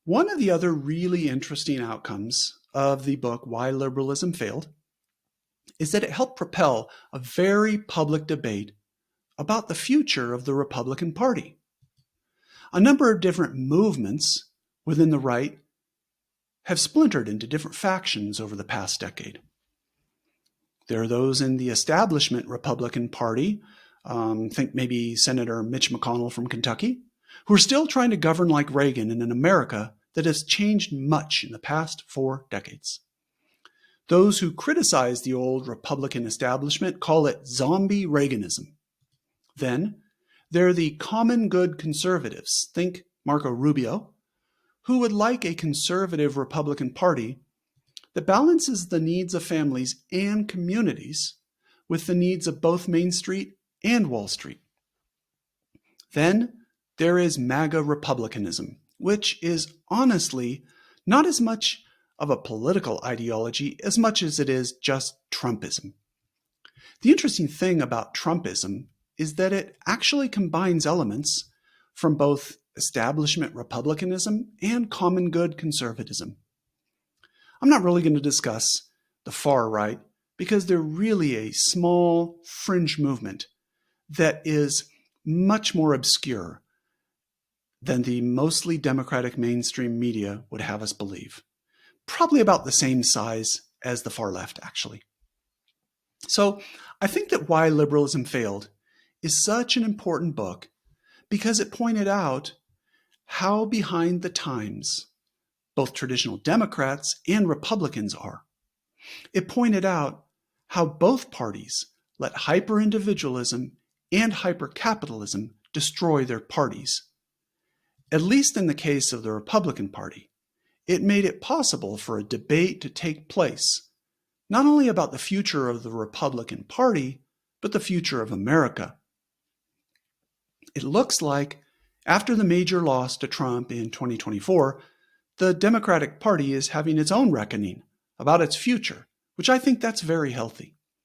One of the other really interesting outcomes of the book, Why Liberalism Failed, is that it helped propel a very public debate about the future of the Republican Party. A number of different movements within the right have splintered into different factions over the past decade. There are those in the establishment Republican Party, think maybe Senator Mitch McConnell from Kentucky, who are still trying to govern like Reagan in an America that has changed much in the past 4 decades. Those who criticize the old Republican establishment call it zombie Reaganism. Then, there are the Common Good Conservatives, think Marco Rubio, who would like a conservative Republican Party that balances the needs of families and communities with the needs of both Main Street and Wall Street. Then, there is MAGA Republicanism, which is honestly not as much of a political ideology as much as it is just Trumpism. The interesting thing about Trumpism is that it actually combines elements from both establishment republicanism and common good conservatism. I'm not really going to discuss the far right because they're really a small fringe movement that is much more obscure than the mostly Democratic mainstream media would have us believe. Probably about the same size as the far left, actually. So I think that Why Liberalism Failed is such an important book because it pointed out how behind the times both traditional Democrats and Republicans are. It pointed out how both parties let hyper-individualism and hyper-capitalism destroy their parties. At least in the case of the Republican Party, it made it possible for a debate to take place, not only about the future of the Republican Party, but the future of America. It looks like after the major loss to Trump in 2024, the Democratic Party is having its own reckoning about its future, which I think that's very healthy.